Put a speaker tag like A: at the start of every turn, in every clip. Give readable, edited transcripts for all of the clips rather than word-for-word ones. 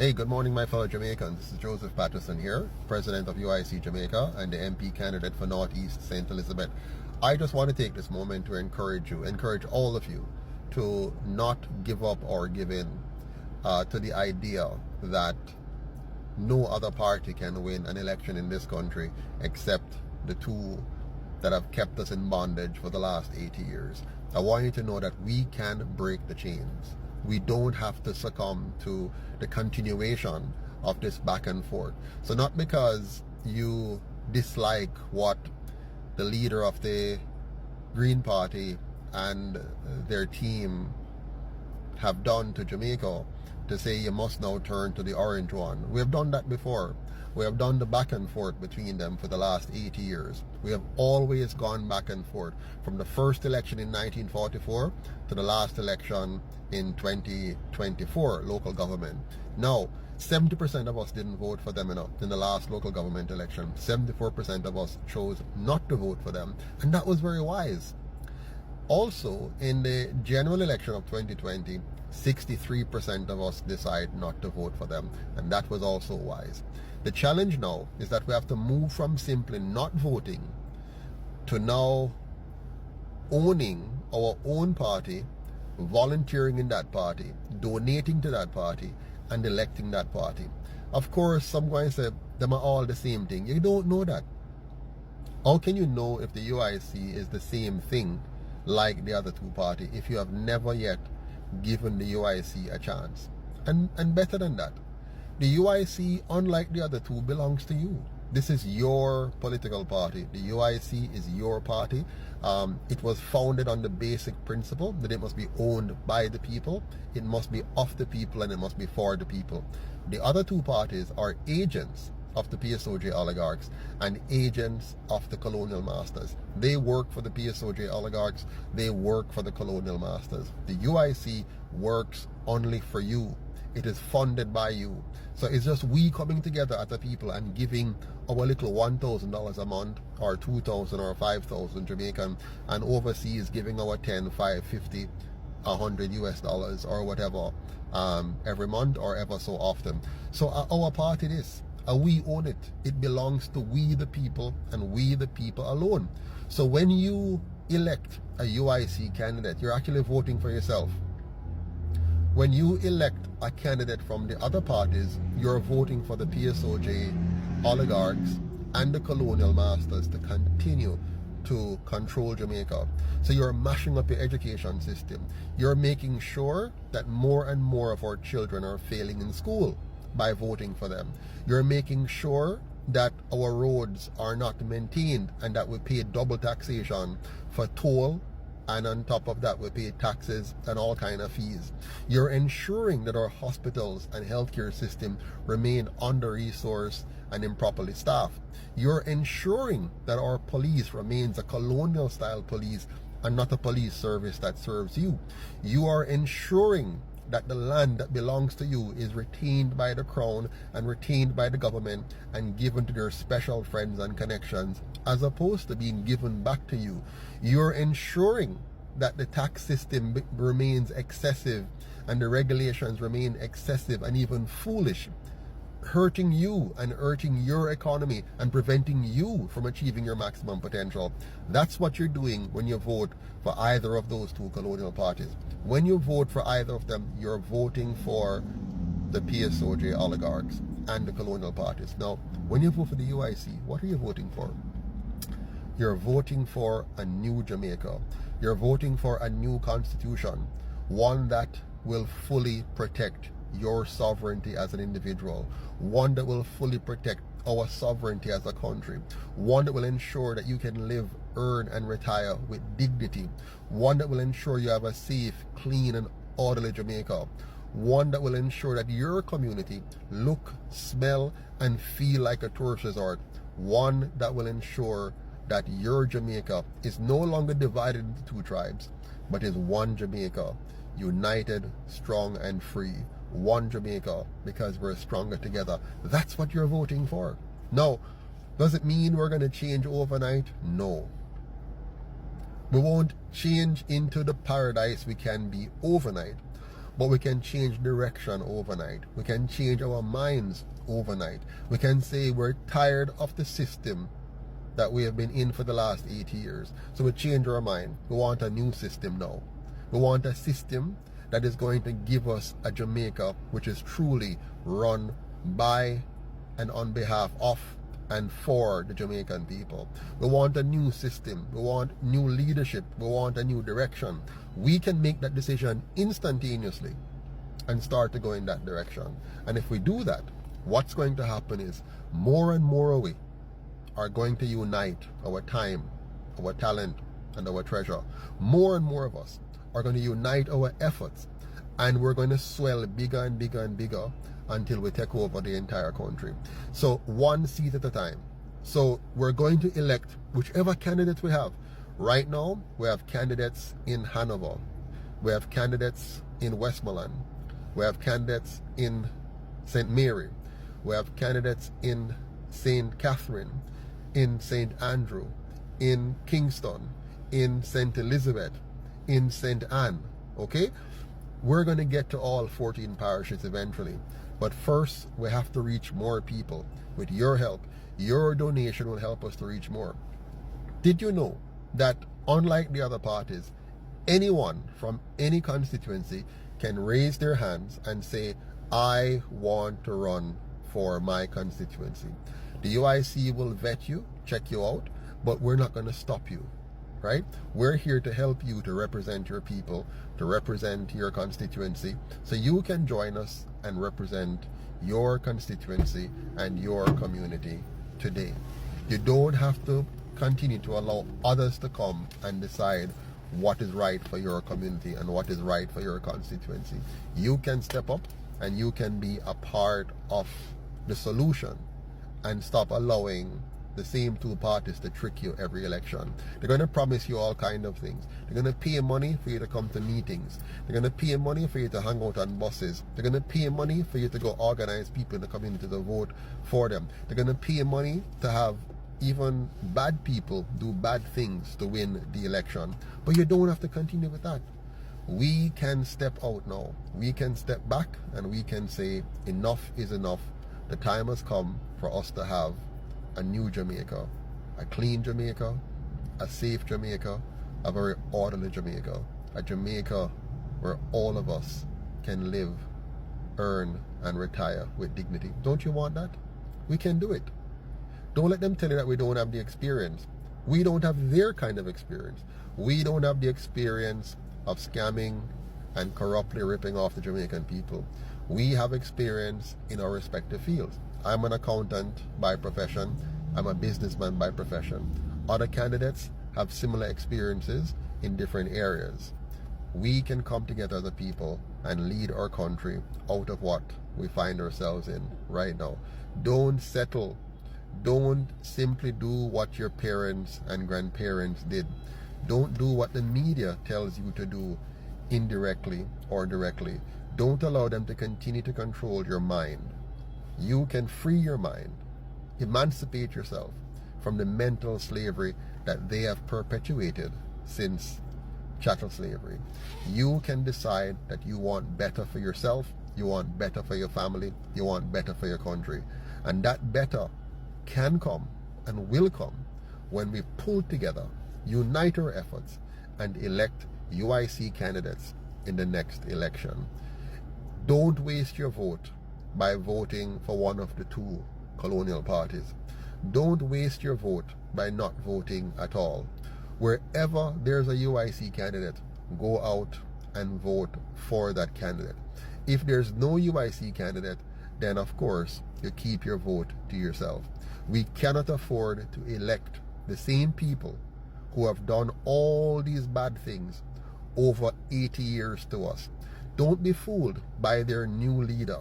A: Hey, good morning, my fellow Jamaicans. This is Joseph Patterson here, President of UIC Jamaica and the MP candidate for Northeast St. Elizabeth. I just want to take this moment to encourage all of you to not give up or give in to the idea that no other party can win an election in this country except the two that have kept us in bondage for the last 80 years. I want you to know that we can break the chains. We don't have to succumb to the continuation of this back and forth. So not because you dislike what the leader of the Green Party and their team have done to Jamaica to say you must now turn to the orange one. We have done that before. We have done the back and forth between them for the last 80 years. We have always gone back and forth from the first election in 1944 to the last election in 2024 local government. Now, 70% of us didn't vote for them in the last local government election. 74% of us chose not to vote for them, and that was very wise. Also, in the general election of 2020, 63% of us decide not to vote for them, and that was also wise. The challenge now is that we have to move from simply not voting to now owning our own party, volunteering in that party, donating to that party, and electing that party. Of course, some guys say them are all the same thing. You don't know that. How can you know if the UIC is the same thing like the other two parties if you have never yet given the UIC a chance? And better than that, the UIC, unlike the other two, belongs to you. This is your political party. The UIC is your party. It was founded on the basic principle that it must be owned by the people, it must be of the people, and it must be for the people. The other two parties are agents of the PSOJ oligarchs and agents of the colonial masters. They work for the PSOJ oligarchs, they work for the colonial masters. The UIC works only for you. It is funded by you. So it's just we coming together as a people and giving our little $1,000 a month or 2,000 or 5,000 Jamaican, and overseas giving our 10, 5, 50, 100 US dollars or whatever every month or ever so often. So our party is, we own it. It belongs to we the people and we the people alone. So when you elect a UIC candidate, you're actually voting for yourself. When you elect a candidate from the other parties, you're voting for the PSOJ oligarchs and the colonial masters to continue to control Jamaica. So you're mashing up your education system. You're making sure that more and more of our children are failing in school by voting for them. You're making sure that our roads are not maintained and that we pay double taxation for toll, and on top of that we pay taxes and all kind of fees. You're ensuring that our hospitals and healthcare system remain under-resourced and improperly staffed. You're ensuring that our police remains a colonial style police and not a police service that serves you. You are ensuring that the land that belongs to you is retained by the crown and retained by the government and given to their special friends and connections, as opposed to being given back to you. You're ensuring that the tax system remains excessive and the regulations remain excessive and even foolish, hurting you and hurting your economy and preventing you from achieving your maximum potential. That's what you're doing when you vote for either of those two colonial parties. When you vote for either of them, you're voting for the PSOJ oligarchs and the colonial parties. Now, when you vote for the UIC, what are you voting for? You're voting for a new Jamaica. You're voting for a new constitution, one that will fully protect your sovereignty as an individual, one that will fully protect our sovereignty as a country, one that will ensure that you can live, earn, and retire with dignity, one that will ensure you have a safe, clean, and orderly Jamaica, one that will ensure that your community look, smell, and feel like a tourist resort, one that will ensure that your Jamaica is no longer divided into two tribes, but is one Jamaica, united, strong, and free. One Jamaica, because we're stronger together. That's what you're voting for. Now, does it mean we're going to change overnight? No. We won't change into the paradise we can be overnight. but we can change direction overnight. We can change our minds overnight. We can say we're tired of the system that we have been in for the last 80 years. So we change our mind. We want a new system now. We want a system that is going to give us a Jamaica which is truly run by and on behalf of and for the Jamaican people. We want a new system. We want new leadership. We want a new direction. We can make that decision instantaneously and start to go in that direction. And if we do that, what's going to happen is more and more of we are going to unite our time, our talent, and our treasure. More and more of us are going to unite our efforts, and we're going to swell bigger and bigger and bigger until we take over the entire country. So one seat at a time. So we're going to elect whichever candidates we have. Right now, we have candidates in Hanover. We have candidates in Westmoreland. We have candidates in St. Mary. We have candidates in St. Catherine, in St. Andrew, in Kingston, in St. Elizabeth, in St. Anne. Okay? We're going to get to all 14 parishes eventually. But first, we have to reach more people. With your help, your donation will help us to reach more. Did you know that unlike the other parties, anyone from any constituency can raise their hands and say, I want to run for my constituency. The UIC will vet you, check you out, but we're not going to stop you, right? We're here to help you to represent your people, to represent your constituency, so you can join us and represent your constituency and your community today. You don't have to continue to allow others to come and decide what is right for your community and what is right for your constituency. You can step up and you can be a part of the solution and stop allowing the same two parties to trick you every election. They're going to promise you all kind of things. They're going to pay money for you to come to meetings. They're going to pay money for you to hang out on buses. They're going to pay money for you to go organize people in the community to vote for them. They're going to pay money to have even bad people do bad things to win the election. But you don't have to continue with that. We can step out now. We can step back and we can say enough is enough. The time has come for us to have a new Jamaica, a clean Jamaica, a safe Jamaica, a very orderly Jamaica, a Jamaica where all of us can live, earn, and retire with dignity. Don't you want that? We can do it. Don't let them tell you that we don't have the experience. We don't have their kind of experience. We don't have the experience of scamming and corruptly ripping off the Jamaican people. We have experience in our respective fields. I'm an accountant by profession. I'm a businessman by profession. Other candidates have similar experiences in different areas. We can come together as a people and lead our country out of what we find ourselves in right now. Don't settle. Don't simply do what your parents and grandparents did. Don't do what the media tells you to do indirectly or directly. Don't allow them to continue to control your mind. You can free your mind, emancipate yourself from the mental slavery that they have perpetuated since chattel slavery. You can decide that you want better for yourself, you want better for your family, you want better for your country. And that better can come and will come when we pull together, unite our efforts, and elect UIC candidates in the next election. Don't waste your vote by voting for one of the two colonial parties. Don't waste your vote by not voting at all. Wherever there's a UIC candidate, go out and vote for that candidate. If there's no UIC candidate, then of course you keep your vote to yourself. We cannot afford to elect the same people who have done all these bad things over 80 years to us. Don't be fooled by their new leader.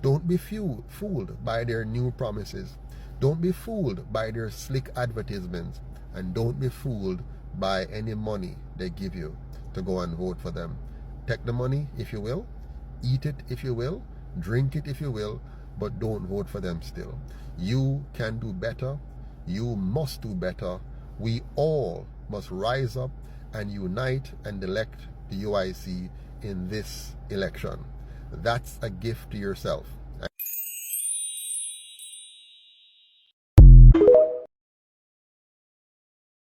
A: Don't be fooled by their new promises. Don't be fooled by their slick advertisements. And don't be fooled by any money they give you to go and vote for them. Take the money if you will, eat it if you will, drink it if you will, but don't vote for them still. You can do better. You must do better. We all must rise up and unite and elect the UIC in this election. That's a gift to yourself.